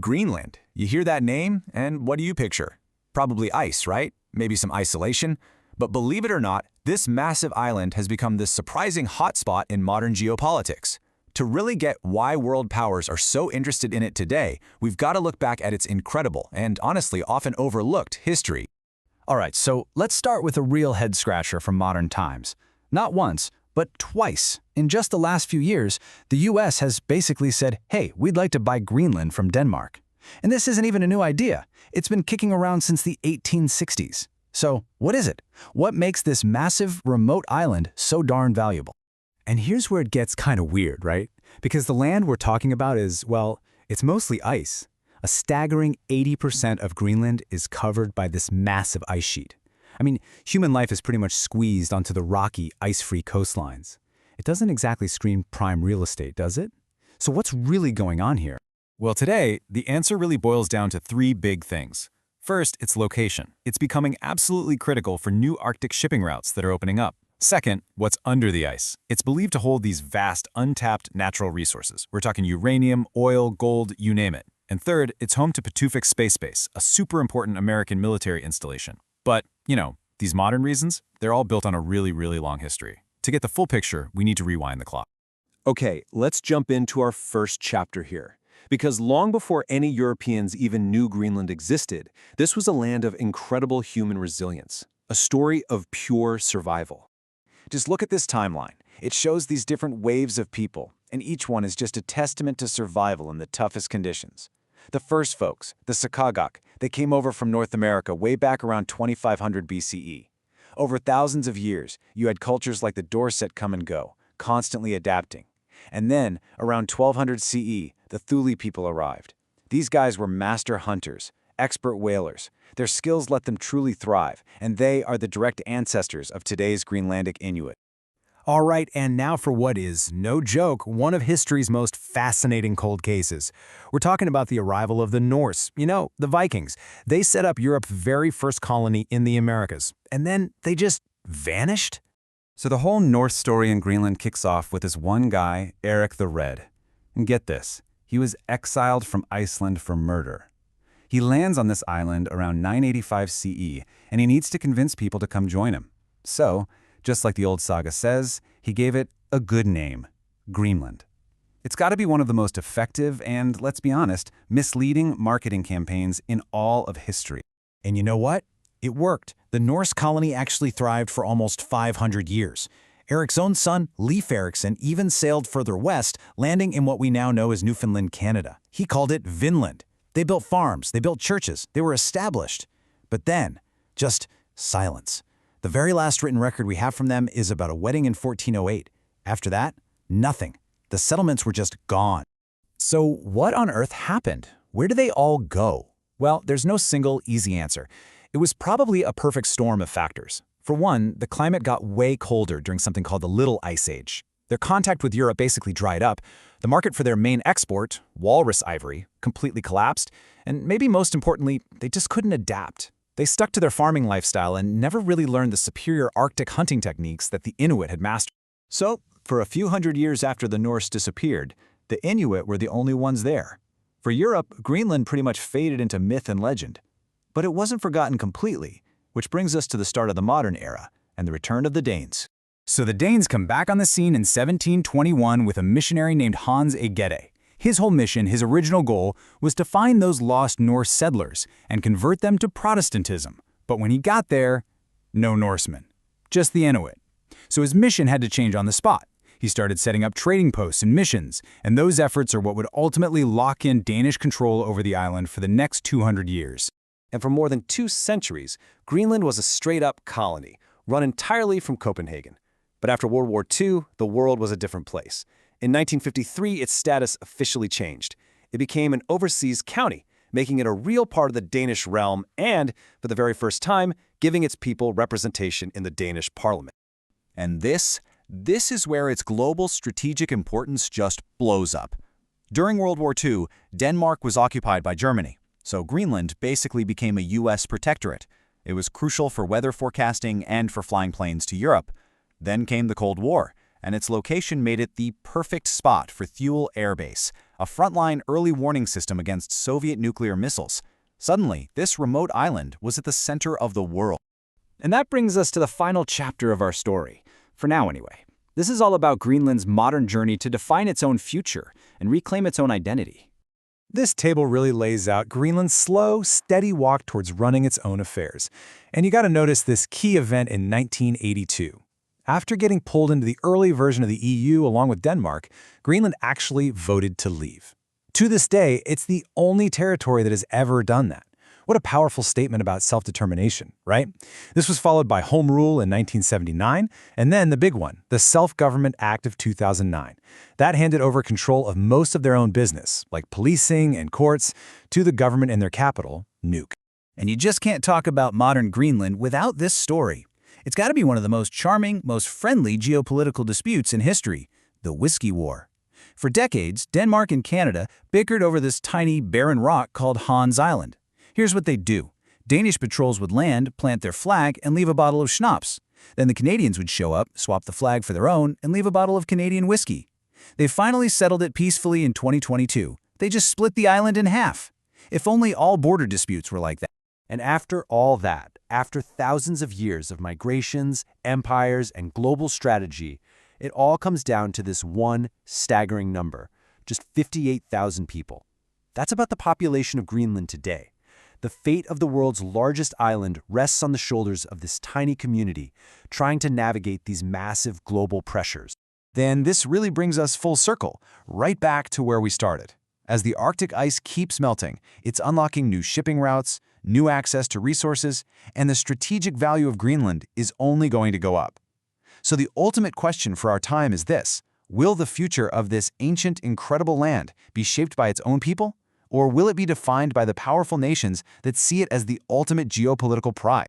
Greenland. You hear that name, and what do you picture? Probably ice, right? Maybe some isolation. But believe it or not, this massive island has become this surprising hotspot in modern geopolitics. To really get why world powers are so interested in it today, we've got to look back at its incredible and honestly often overlooked history. All right, so let's start with a real head-scratcher from modern times. Not once, but twice. In just the last few years, the US has basically said, hey, we'd like to buy Greenland from Denmark. And this isn't even a new idea. It's been kicking around since the 1860s. So what is it? What makes this massive, remote island so darn valuable? And here's where it gets kind of weird, right? Because the land we're talking about is, well, it's mostly ice. A staggering 80% of Greenland is covered by this massive ice sheet. I mean, human life is pretty much squeezed onto the rocky, ice-free coastlines. It doesn't exactly scream prime real estate, does it? So what's really going on here? Well, today, the answer really boils down to three big things. First, its location. It's becoming absolutely critical for new Arctic shipping routes that are opening up. Second, what's under the ice. It's believed to hold these vast, untapped natural resources. We're talking uranium, oil, gold, you name it. And third, it's home to Patuxent Space Base, a super important American military installation. But, these modern reasons, they're all built on a really, really long history. To get the full picture, we need to rewind the clock. Okay, let's jump into our first chapter here. Because long before any Europeans even knew Greenland existed, this was a land of incredible human resilience, a story of pure survival. Just look at this timeline. It shows these different waves of people, and each one is just a testament to survival in the toughest conditions. The first folks, the Saqqaq, they came over from North America way back around 2500 BCE. Over thousands of years, you had cultures like the Dorset come and go, constantly adapting. And then, around 1200 CE, the Thule people arrived. These guys were master hunters, expert whalers. Their skills let them truly thrive, and they are the direct ancestors of today's Greenlandic Inuit. All right, and now for what is, no joke, one of history's most fascinating cold cases. We're talking about the arrival of the Norse, the Vikings. They set up Europe's very first colony in the Americas, and then they just vanished? So the whole Norse story in Greenland kicks off with this one guy, Erik the Red. And get this, he was exiled from Iceland for murder. He lands on this island around 985 CE, and he needs to convince people to come join him. So, just like the old saga says, he gave it a good name, Greenland. It's got to be one of the most effective and, let's be honest, misleading marketing campaigns in all of history. And you know what? It worked. The Norse colony actually thrived for almost 500 years. Erik's own son, Leif Erikson, even sailed further west, landing in what we now know as Newfoundland, Canada. He called it Vinland. They built farms, they built churches, they were established. But then, just silence. The very last written record we have from them is about a wedding in 1408. After that, nothing. The settlements were just gone. So what on earth happened? Where did they all go? Well, there's no single easy answer. It was probably a perfect storm of factors. For one, the climate got way colder during something called the Little Ice Age. Their contact with Europe basically dried up. The market for their main export, walrus ivory, completely collapsed. And maybe most importantly, they just couldn't adapt. They stuck to their farming lifestyle and never really learned the superior Arctic hunting techniques that the Inuit had mastered. So, for a few hundred years after the Norse disappeared, the Inuit were the only ones there. For Europe, Greenland pretty much faded into myth and legend. But it wasn't forgotten completely, which brings us to the start of the modern era and the return of the Danes. So the Danes come back on the scene in 1721 with a missionary named Hans Egede. His whole mission, his original goal, was to find those lost Norse settlers and convert them to Protestantism. But when he got there, no Norsemen, just the Inuit. So his mission had to change on the spot. He started setting up trading posts and missions, and those efforts are what would ultimately lock in Danish control over the island for the next 200 years. And for more than 2 centuries, Greenland was a straight-up colony, run entirely from Copenhagen. But after World War II, the world was a different place. In 1953, its status officially changed. It became an overseas county, making it a real part of the Danish realm and, for the very first time, giving its people representation in the Danish parliament. And this is where its global strategic importance just blows up. During World War II, Denmark was occupied by Germany, so Greenland basically became a U.S. protectorate. It was crucial for weather forecasting and for flying planes to Europe. Then came the Cold War, and its location made it the perfect spot for Thule Air Base, a frontline early warning system against Soviet nuclear missiles. Suddenly, this remote island was at the center of the world. And that brings us to the final chapter of our story, for now anyway. This is all about Greenland's modern journey to define its own future and reclaim its own identity. This table really lays out Greenland's slow, steady walk towards running its own affairs. And you gotta notice this key event in 1982. After getting pulled into the early version of the EU along with Denmark, Greenland actually voted to leave. To this day, it's the only territory that has ever done that. What a powerful statement about self-determination, right? This was followed by Home Rule in 1979, and then the big one, the Self-Government Act of 2009. That handed over control of most of their own business, like policing and courts, to the government in their capital, Nuuk. And you just can't talk about modern Greenland without this story. It's got to be one of the most charming, most friendly geopolitical disputes in history, the Whiskey War. For decades, Denmark and Canada bickered over this tiny, barren rock called Hans Island. Here's what they'd do. Danish patrols would land, plant their flag, and leave a bottle of schnapps. Then the Canadians would show up, swap the flag for their own, and leave a bottle of Canadian whiskey. They finally settled it peacefully in 2022. They just split the island in half. If only all border disputes were like that. And after all that, after thousands of years of migrations, empires, and global strategy, it all comes down to this one staggering number, just 58,000 people. That's about the population of Greenland today. The fate of the world's largest island rests on the shoulders of this tiny community, trying to navigate these massive global pressures. Then this really brings us full circle, right back to where we started. As the Arctic ice keeps melting, it's unlocking new shipping routes, new access to resources, and the strategic value of Greenland is only going to go up. So the ultimate question for our time is this: will the future of this ancient, incredible land be shaped by its own people? Or will it be defined by the powerful nations that see it as the ultimate geopolitical prize?